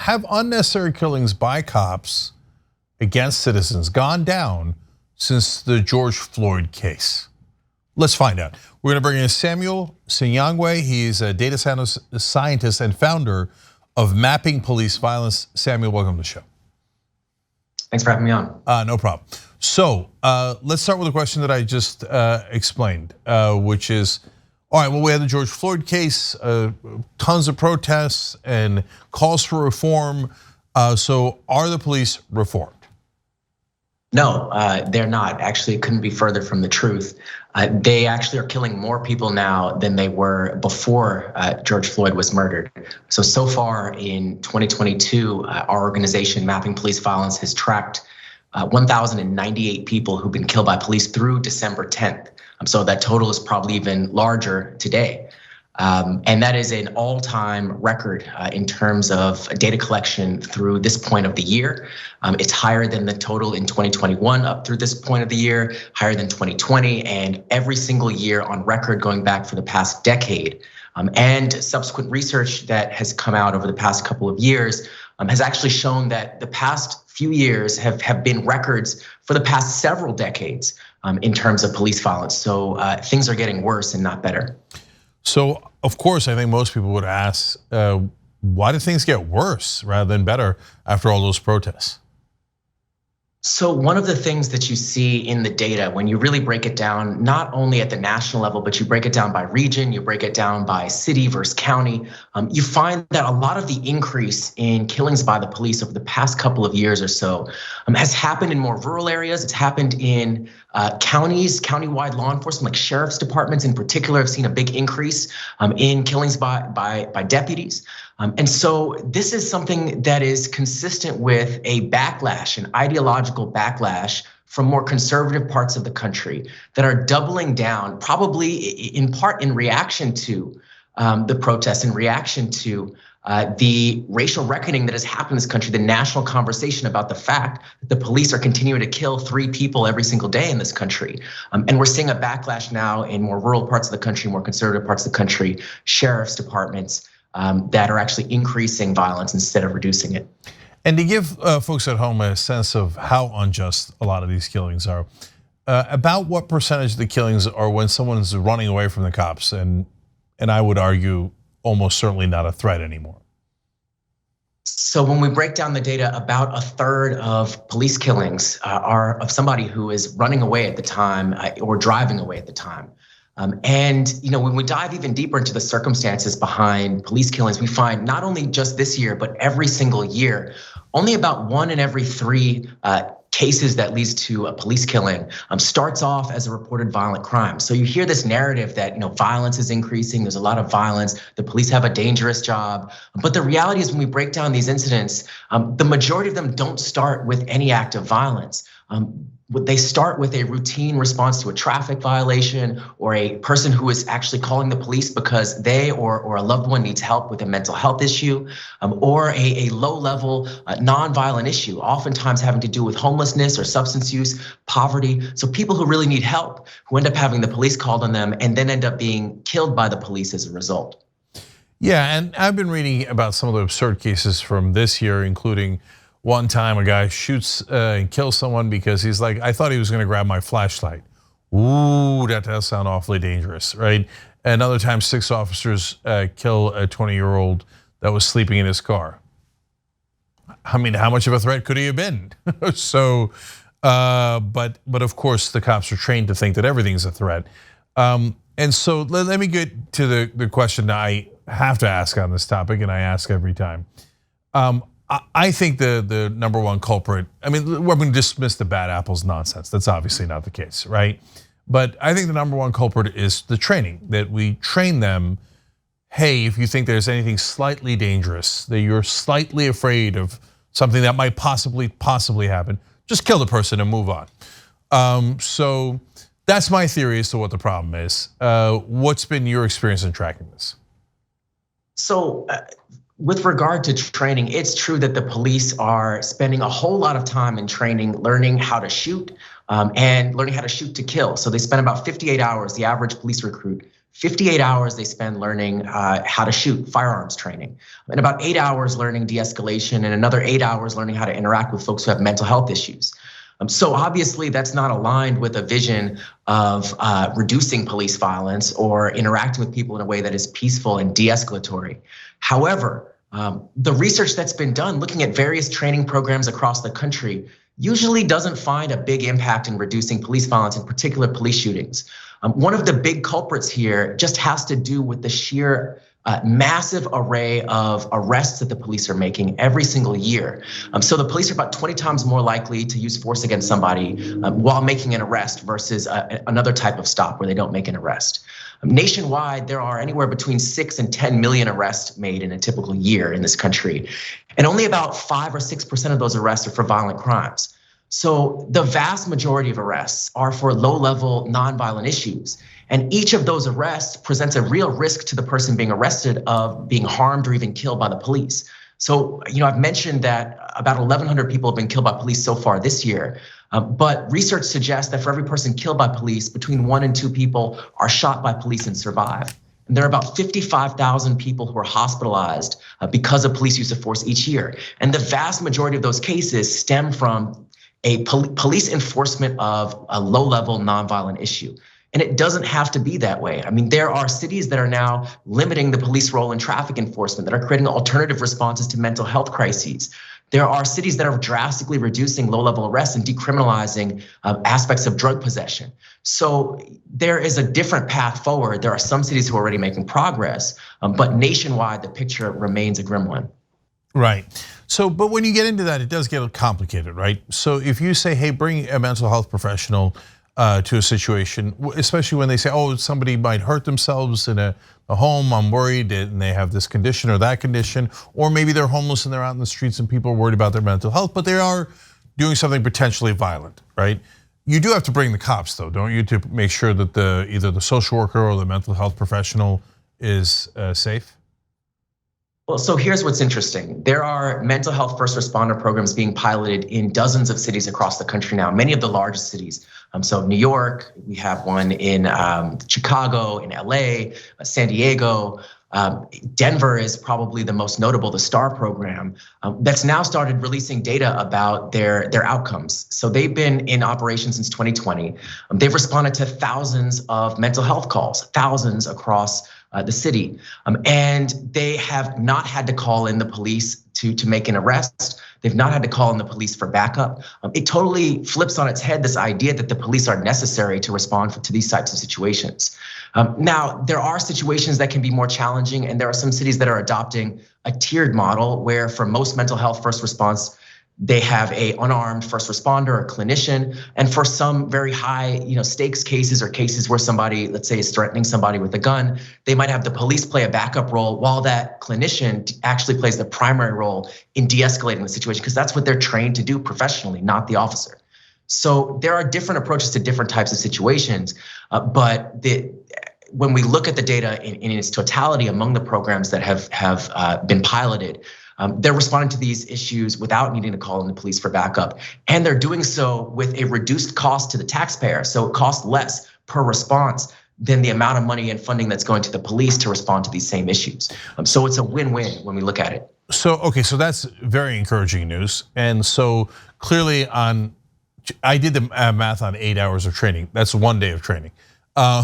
have unnecessary killings by cops against citizens gone down since the George Floyd case? Let's find out. We're going to bring in Samuel Sinyangwe. He's a data scientist and founder of Mapping Police Violence. Samuel, welcome to the show. Thanks for having me on. No problem. So let's start with a question that I just explained, which is, all right, well, we had the George Floyd case, tons of protests and calls for reform. So are the police reformed? No, they're not. Actually, it couldn't be further from the truth. They actually are killing more people now than they were before George Floyd was murdered. So far in 2022, our organization, Mapping Police Violence, has tracked 1,098 people who've been killed by police through December 10th. So that total is probably even larger today. And that is an all-time record in terms of data collection through this point of the year. It's higher than the total in 2021 up through this point of the year, higher than 2020, and every single year on record going back for the past decade. And subsequent research that has come out over the past couple of years has actually shown that the past few years have been records for the past several decades in terms of police violence. So things are getting worse and not better. So, of course, I think most people would ask, why did things get worse rather than better after all those protests? So one of the things that you see in the data when you really break it down, not only at the national level, but you break it down by region, you break it down by city versus county, you find that a lot of the increase in killings by the police over the past couple of years or so has happened in more rural areas. It's happened in counties, countywide law enforcement, like sheriff's departments in particular, have seen a big increase in killings by deputies. And so this is something that is consistent with a backlash, an ideological backlash from more conservative parts of the country that are doubling down, probably in part in reaction to the protests, in reaction to the racial reckoning that has happened in this country, the national conversation about the fact that the police are continuing to kill 3 people every single day in this country. And we're seeing a backlash now in more rural parts of the country, more conservative parts of the country, sheriff's departments, that are actually increasing violence instead of reducing it. And to give folks at home a sense of how unjust a lot of these killings are, about what percentage of the killings are when someone's running away from the cops, and I would argue almost certainly not a threat anymore? So when we break down the data, about a third of police killings are of somebody who is running away at the time or driving away at the time. And when we dive even deeper into the circumstances behind police killings, we find not only just this year, but every single year, only about 1 in every 3 cases that leads to a police killing starts off as a reported violent crime. So you hear this narrative that violence is increasing, there's a lot of violence, the police have a dangerous job. But the reality is when we break down these incidents, the majority of them don't start with any act of violence. They start with a routine response to a traffic violation or a person who is actually calling the police because they or a loved one needs help with a mental health issue, or a low-level non-violent issue, oftentimes having to do with homelessness or substance use, poverty. So people who really need help, who end up having the police called on them and then end up being killed by the police as a result. Yeah, and I've been reading about some of the absurd cases from this year, including one time a guy shoots and kills someone because he's like, I thought he was gonna grab my flashlight. Ooh, that does sound awfully dangerous, right? Another time, 6 officers kill a 20-year-old that was sleeping in his car. I mean, how much of a threat could he have been? So, but of course the cops are trained to think that everything's a threat. And so let me get to the question that I have to ask on this topic, and I ask every time. I think the number one culprit, I mean, we're going to dismiss the bad apples nonsense. That's obviously not the case, right? But I think the number one culprit is the training, that we train them, hey, if you think there's anything slightly dangerous, that you're slightly afraid of something that might possibly happen, just kill the person and move on. So that's my theory as to what the problem is. What's been your experience in tracking this? So with regard to training, it's true that the police are spending a whole lot of time in training, learning how to shoot and learning how to shoot to kill. So they spend about 58 hours, the average police recruit, 58 hours they spend learning how to shoot, firearms training, and about 8 hours learning de-escalation, and another 8 hours learning how to interact with folks who have mental health issues. So obviously that's not aligned with a vision of reducing police violence or interacting with people in a way that is peaceful and de-escalatory. However, the research that's been done looking at various training programs across the country usually doesn't find a big impact in reducing police violence, in particular police shootings. One of the big culprits here just has to do with the sheer massive array of arrests that the police are making every single year. So the police are about 20 times more likely to use force against somebody while making an arrest versus another type of stop where they don't make an arrest. Nationwide, there are anywhere between 6 and 10 million arrests made in a typical year in this country. And only about 5 or 6% of those arrests are for violent crimes. So the vast majority of arrests are for low-level nonviolent issues. And each of those arrests presents a real risk to the person being arrested of being harmed or even killed by the police. So, I've mentioned that about 1,100 people have been killed by police so far this year. But research suggests that for every person killed by police, between 1 and 2 people are shot by police and survive. And there are about 55,000 people who are hospitalized because of police use of force each year. And the vast majority of those cases stem from a police enforcement of a low-level nonviolent issue. And it doesn't have to be that way. I mean, there are cities that are now limiting the police role in traffic enforcement, that are creating alternative responses to mental health crises. There are cities that are drastically reducing low-level arrests and decriminalizing aspects of drug possession. So there is a different path forward. There are some cities who are already making progress, but nationwide, the picture remains a grim one. Right. So, but when you get into that, it does get complicated, right? So if you say, hey, bring a mental health professional to a situation, especially when they say, oh, somebody might hurt themselves in a home, I'm worried, and they have this condition or that condition, or maybe they're homeless and they're out in the streets and people are worried about their mental health, but they are doing something potentially violent, right? You do have to bring the cops though, don't you, to make sure that either the social worker or the mental health professional is safe? Well, so here's what's interesting. There are mental health first responder programs being piloted in dozens of cities across the country now, many of the largest cities. So New York, we have one in Chicago, in LA, San Diego. Denver is probably the most notable, the STAR program, that's now started releasing data about their outcomes. So they've been in operation since 2020. They've responded to thousands of mental health calls, thousands across the city. And they have not had to call in the police to make an arrest. They've not had to call in the police for backup. It totally flips on its head this idea that the police are necessary to respond to these types of situations. Now, there are situations that can be more challenging, and there are some cities that are adopting a tiered model where for most mental health first response, they have a unarmed first responder or clinician. And for some very high stakes cases or cases where somebody, let's say, is threatening somebody with a gun, they might have the police play a backup role while that clinician actually plays the primary role in de-escalating the situation, because that's what they're trained to do professionally, not the officer. So there are different approaches to different types of situations, but when we look at the data in its totality among the programs that have been piloted, they're responding to these issues without needing to call in the police for backup. And they're doing so with a reduced cost to the taxpayer. So it costs less per response than the amount of money and funding that's going to the police to respond to these same issues. So it's a win-win when we look at it. So, okay, so that's very encouraging news. And so clearly I did the math on 8 hours of training. That's 1 day of training.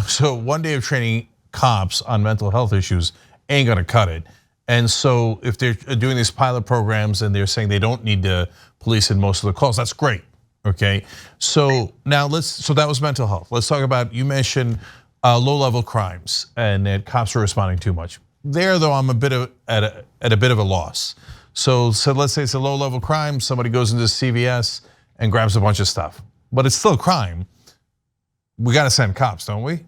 So 1 day of training cops on mental health issues ain't gonna cut it. And so if they're doing these pilot programs and they're saying they don't need to police in most of the calls, that's great, okay? So now so that was mental health. Let's talk about, you mentioned low-level crimes and that cops are responding too much. There though, I'm at a bit of a loss. So let's say it's a low-level crime, somebody goes into CVS and grabs a bunch of stuff, but it's still a crime. We gotta send cops, don't we?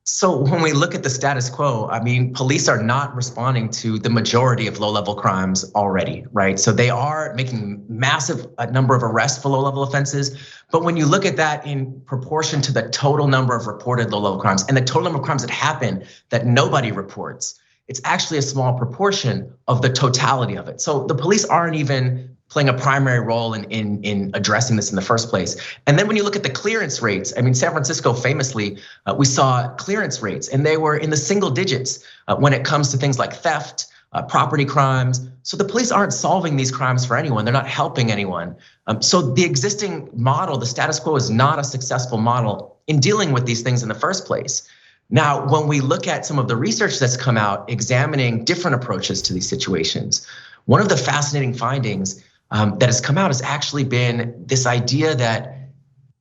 So when we look at the status quo, I mean, police are not responding to the majority of low-level crimes already, right? So they are making massive number of arrests for low-level offenses. But when you look at that in proportion to the total number of reported low-level crimes and the total number of crimes that happen that nobody reports, it's actually a small proportion of the totality of it. So the police aren't even playing a primary role in addressing this in the first place. And then when you look at the clearance rates, I mean, San Francisco famously, we saw clearance rates and they were in the single digits when it comes to things like theft, property crimes. So the police aren't solving these crimes for anyone. They're not helping anyone. So the existing model, the status quo, is not a successful model in dealing with these things in the first place. Now, when we look at some of the research that's come out examining different approaches to these situations, one of the fascinating findings that has come out has actually been this idea that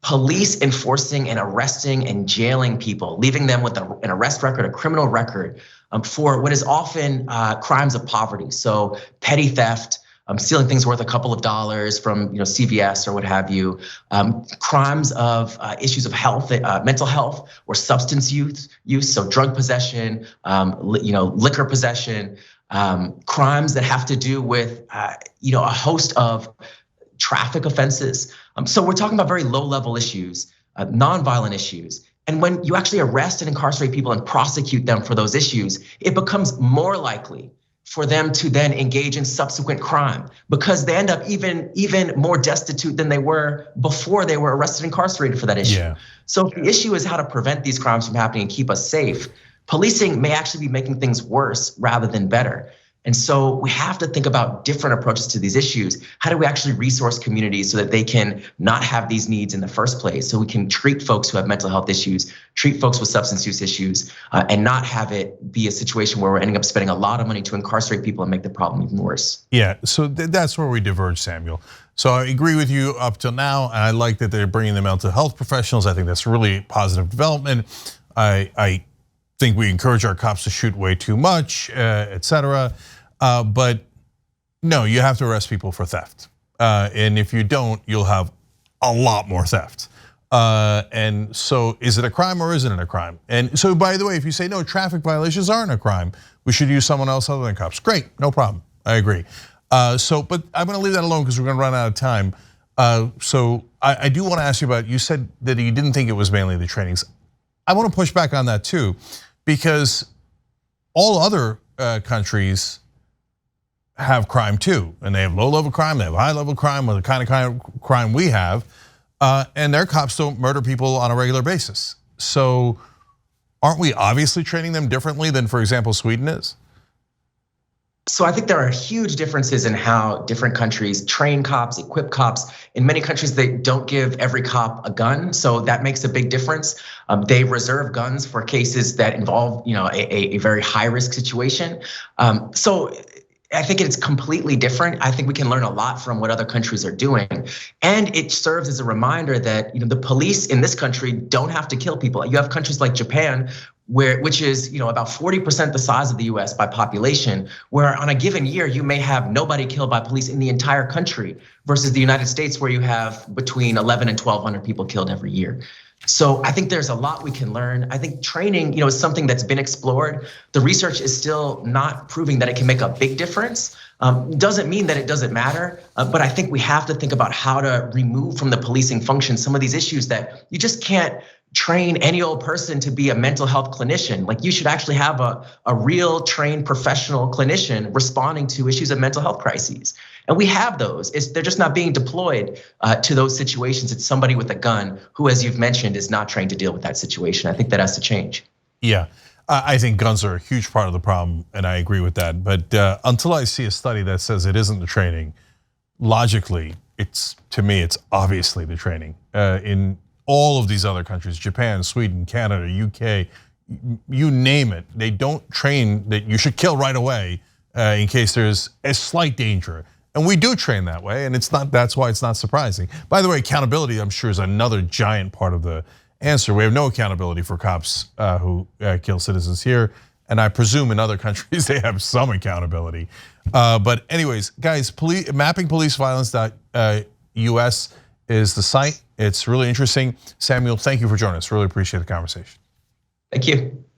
police enforcing and arresting and jailing people, leaving them with an arrest record, a criminal record, for what is often crimes of poverty. So petty theft, stealing things worth a couple of dollars from CVS or what have you, crimes of issues of health, mental health or substance use, so drug possession, liquor possession, crimes that have to do with a host of traffic offenses. So we're talking about very low-level issues, nonviolent issues. And when you actually arrest and incarcerate people and prosecute them for those issues, it becomes more likely for them to then engage in subsequent crime because they end up even more destitute than they were before they were arrested and incarcerated for that issue. Yeah. So if the issue is how to prevent these crimes from happening and keep us safe, policing may actually be making things worse rather than better. And so we have to think about different approaches to these issues. How do we actually resource communities so that they can not have these needs in the first place? So we can treat folks who have mental health issues, treat folks with substance use issues, and not have it be a situation where we're ending up spending a lot of money to incarcerate people and make the problem even worse. Yeah, so that's where we diverge, Samuel. So I agree with you up till now, and I like that they're bringing the mental health professionals. I think that's really positive development. I think we encourage our cops to shoot way too much, et cetera. But no, you have to arrest people for theft. And if you don't, you'll have a lot more theft. And so is it a crime or isn't it a crime? And so by the way, if you say no, traffic violations aren't a crime, we should use someone else other than cops. Great, no problem, I agree. But I'm gonna leave that alone because we're gonna run out of time. So I do wanna ask you about, you said that you didn't think it was mainly the trainings. I wanna push back on that too, because all other countries have crime too, and they have low-level crime, they have high-level crime, or the kind of crime we have, and their cops don't murder people on a regular basis. So aren't we obviously training them differently than, for example, Sweden is? So I think there are huge differences in how different countries train cops, equip cops. In many countries, they don't give every cop a gun, so that makes a big difference. They reserve guns for cases that involve, a very high-risk situation. So I think it's completely different. I think we can learn a lot from what other countries are doing. And it serves as a reminder that the police in this country don't have to kill people. You have countries like Japan, which is about 40% the size of the US by population, where on a given year you may have nobody killed by police in the entire country, versus the United States where you have between 11 and 1,200 people killed every year. So I think there's a lot we can learn. I think training, is something that's been explored. The research is still not proving that it can make a big difference. Doesn't mean that it doesn't matter, but I think we have to think about how to remove from the policing function some of these issues that you just can't train any old person to be a mental health clinician. Like, you should actually have a real trained professional clinician responding to issues of mental health crises. And we have those. They're just not being deployed to those situations. It's somebody with a gun who, as you've mentioned, is not trained to deal with that situation. I think that has to change. Yeah, I think guns are a huge part of the problem, and I agree with that. But until I see a study that says it isn't the training, logically, to me, it's obviously the training. In all of these other countries, Japan, Sweden, Canada, UK, you name it, they don't train that you should kill right away in case there's a slight danger. And we do train that way, and that's why it's not surprising. By the way, accountability, I'm sure, is another giant part of the answer. We have no accountability for cops who kill citizens here, and I presume in other countries they have some accountability. But anyways, guys, mappingpoliceviolence.us is the site. It's really interesting. Samuel, thank you for joining us. Really appreciate the conversation. Thank you.